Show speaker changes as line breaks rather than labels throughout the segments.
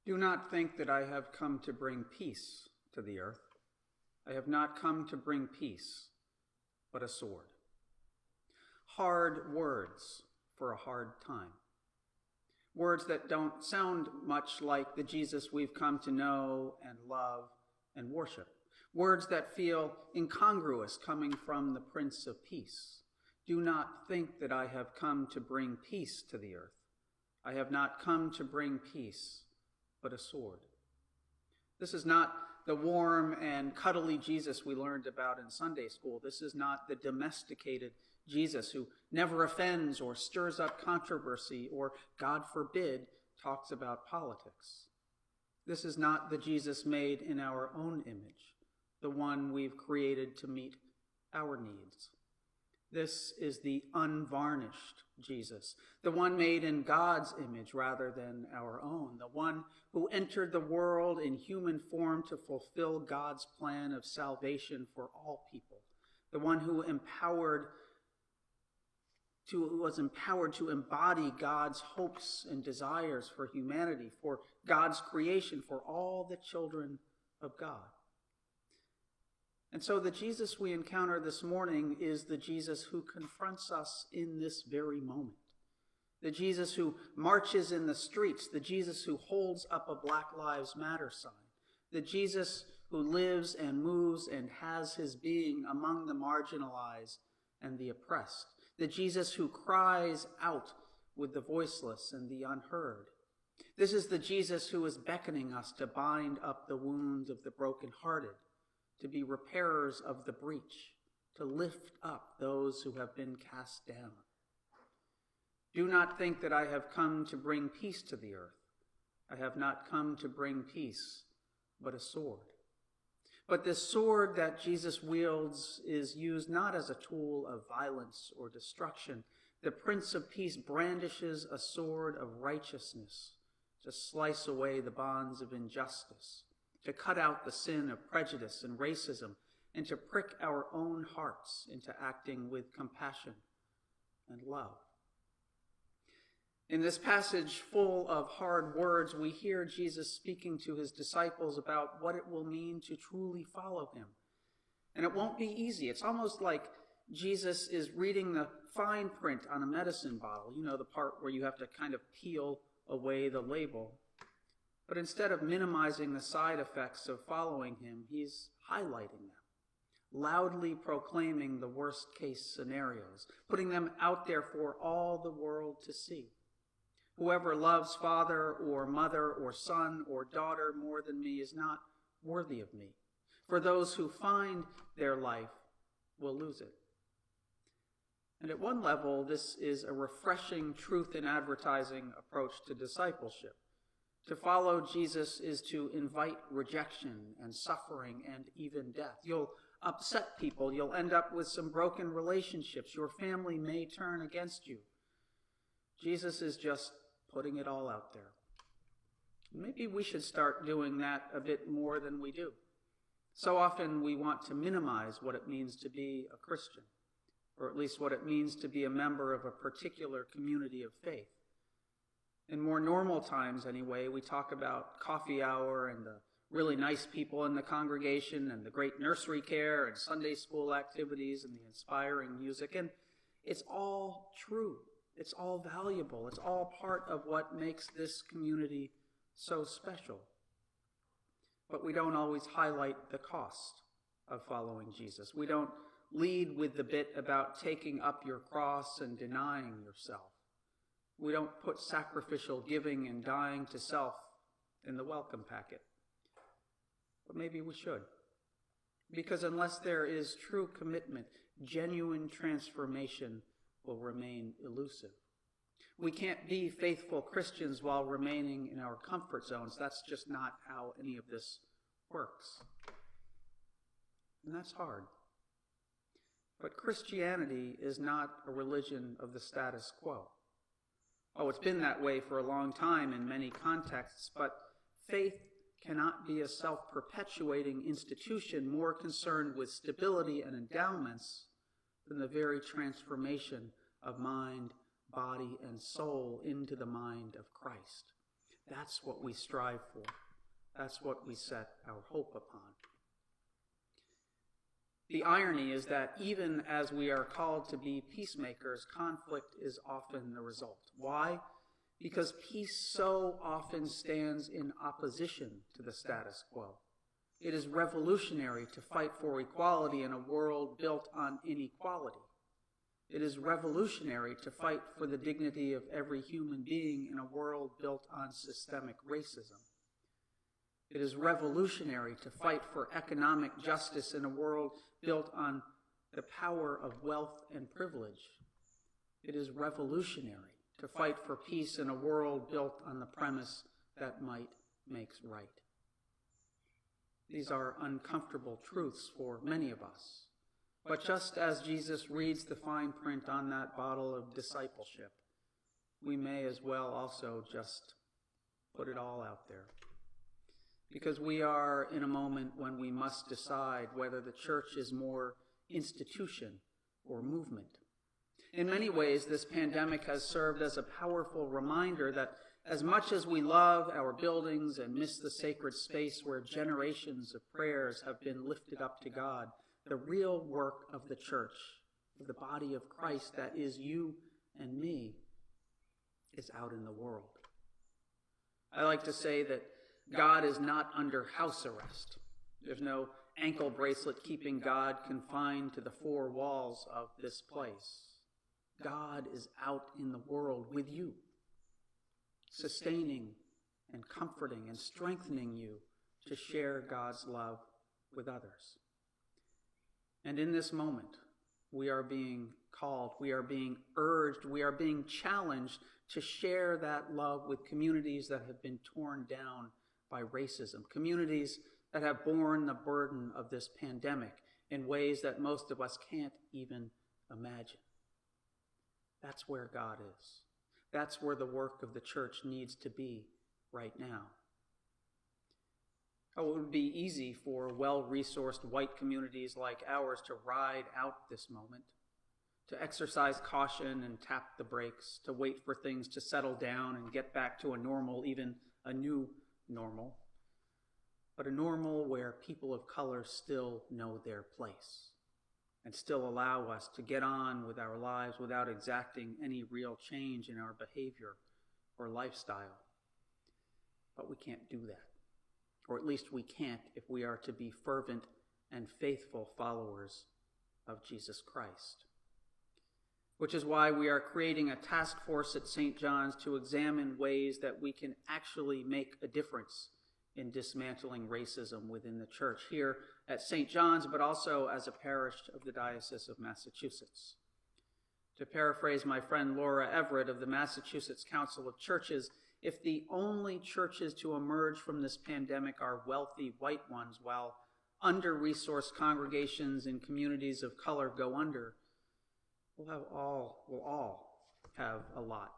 Do not think that I have come to bring peace to the earth. I have not come to bring peace, but a sword. Hard words for a hard time. Words that don't sound much like the Jesus we've come to know and love and worship. Words that feel incongruous coming from the Prince of Peace. Do not think that I have come to bring peace to the earth. I have not come to bring peace, but a sword. This is not the warm and cuddly Jesus we learned about in Sunday school. This is not the domesticated Jesus who never offends or stirs up controversy or, God forbid, talks about politics. This is not the Jesus made in our own image, the one we've created to meet our needs. This is the unvarnished Jesus, the one made in God's image rather than our own, the one who entered the world in human form to fulfill God's plan of salvation for all people, the one who was empowered to embody God's hopes and desires for humanity, for God's creation, for all the children of God. And so the Jesus we encounter this morning is the Jesus who confronts us in this very moment. The Jesus who marches in the streets, the Jesus who holds up a Black Lives Matter sign, the Jesus who lives and moves and has his being among the marginalized and the oppressed, the Jesus who cries out with the voiceless and the unheard. This is the Jesus who is beckoning us to bind up the wounds of the brokenhearted, to be repairers of the breach, to lift up those who have been cast down. Do not think that I have come to bring peace to the earth. I have not come to bring peace, but a sword. But this sword that Jesus wields is used not as a tool of violence or destruction. The Prince of Peace brandishes a sword of righteousness to slice away the bonds of injustice, to cut out the sin of prejudice and racism, and to prick our own hearts into acting with compassion and love. In this passage full of hard words, we hear Jesus speaking to his disciples about what it will mean to truly follow him. And it won't be easy. It's almost like Jesus is reading the fine print on a medicine bottle, you know, the part where you have to kind of peel away the label. But instead of minimizing the side effects of following him, he's highlighting them, loudly proclaiming the worst case scenarios, putting them out there for all the world to see. Whoever loves father or mother or son or daughter more than me is not worthy of me. For those who find their life will lose it. And at one level, this is a refreshing truth in advertising approach to discipleship. To follow Jesus is to invite rejection and suffering and even death. You'll upset people. You'll end up with some broken relationships. Your family may turn against you. Jesus is just putting it all out there. Maybe we should start doing that a bit more than we do. So often we want to minimize what it means to be a Christian, or at least what it means to be a member of a particular community of faith. In more normal times, anyway, we talk about coffee hour and the really nice people in the congregation and the great nursery care and Sunday school activities and the inspiring music. And it's all true. It's all valuable. It's all part of what makes this community so special. But we don't always highlight the cost of following Jesus. We don't lead with the bit about taking up your cross and denying yourself. We don't put sacrificial giving and dying to self in the welcome packet. But maybe we should. Because unless there is true commitment, genuine transformation will remain elusive. We can't be faithful Christians while remaining in our comfort zones. That's just not how any of this works. And that's hard. But Christianity is not a religion of the status quo. Oh, it's been that way for a long time in many contexts, but faith cannot be a self-perpetuating institution more concerned with stability and endowments than the very transformation of mind, body, and soul into the mind of Christ. That's what we strive for. That's what we set our hope upon. The irony is that even as we are called to be peacemakers, conflict is often the result. Why? Because peace so often stands in opposition to the status quo. It is revolutionary to fight for equality in a world built on inequality. It is revolutionary to fight for the dignity of every human being in a world built on systemic racism. It is revolutionary to fight for economic justice in a world built on the power of wealth and privilege. It is revolutionary to fight for peace in a world built on the premise that might makes right. These are uncomfortable truths for many of us. But just as Jesus reads the fine print on that bottle of discipleship, we may as well also just put it all out there. Because we are in a moment when we must decide whether the church is more institution or movement. In many ways, this pandemic has served as a powerful reminder that as much as we love our buildings and miss the sacred space where generations of prayers have been lifted up to God, the real work of the church, of the body of Christ, that is you and me, is out in the world. I like to say that God is not under house arrest. There's no ankle bracelet keeping God confined to the four walls of this place. God is out in the world with you, sustaining and comforting and strengthening you to share God's love with others. And in this moment, we are being called, we are being urged, we are being challenged to share that love with communities that have been torn down by racism, communities that have borne the burden of this pandemic in ways that most of us can't even imagine. That's where God is. That's where the work of the church needs to be right now. Oh, it would be easy for well-resourced white communities like ours to ride out this moment, to exercise caution and tap the brakes, to wait for things to settle down and get back to a normal, even a new normal, but a normal where people of color still know their place and still allow us to get on with our lives without exacting any real change in our behavior or lifestyle. But we can't do that. Or at least we can't if we are to be fervent and faithful followers of Jesus Christ. Which is why we are creating a task force at St. John's to examine ways that we can actually make a difference in dismantling racism within the church here at St. John's, but also as a parish of the Diocese of Massachusetts. To paraphrase my friend Laura Everett of the Massachusetts Council of Churches, if the only churches to emerge from this pandemic are wealthy white ones, while under-resourced congregations in communities of color go under, we'll all have a lot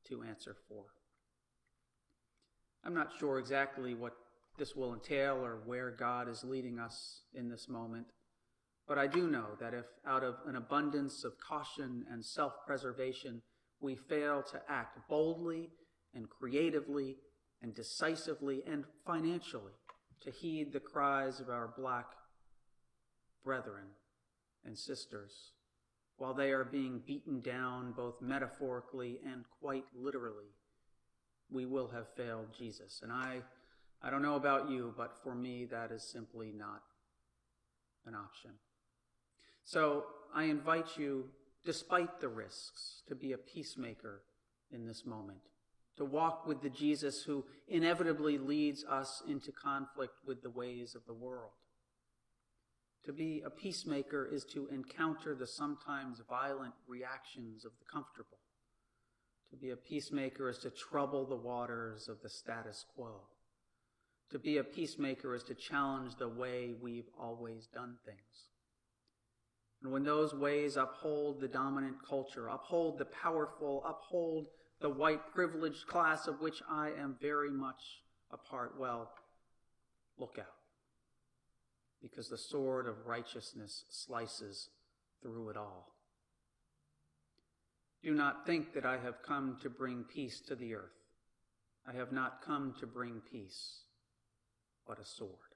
to answer for. I'm not sure exactly what this will entail or where God is leading us in this moment, but I do know that if out of an abundance of caution and self-preservation we fail to act boldly and creatively and decisively and financially to heed the cries of our Black brethren and sisters while they are being beaten down both metaphorically and quite literally, we will have failed Jesus. And I don't know about you, but for me, that is simply not an option. So I invite you, despite the risks, to be a peacemaker in this moment, to walk with the Jesus who inevitably leads us into conflict with the ways of the world. To be a peacemaker is to encounter the sometimes violent reactions of the comfortable. To be a peacemaker is to trouble the waters of the status quo. To be a peacemaker is to challenge the way we've always done things. And when those ways uphold the dominant culture, uphold the powerful, uphold the white privileged class of which I am very much a part, well, look out. Because the sword of righteousness slices through it all. Do not think that I have come to bring peace to the earth. I have not come to bring peace, but a sword.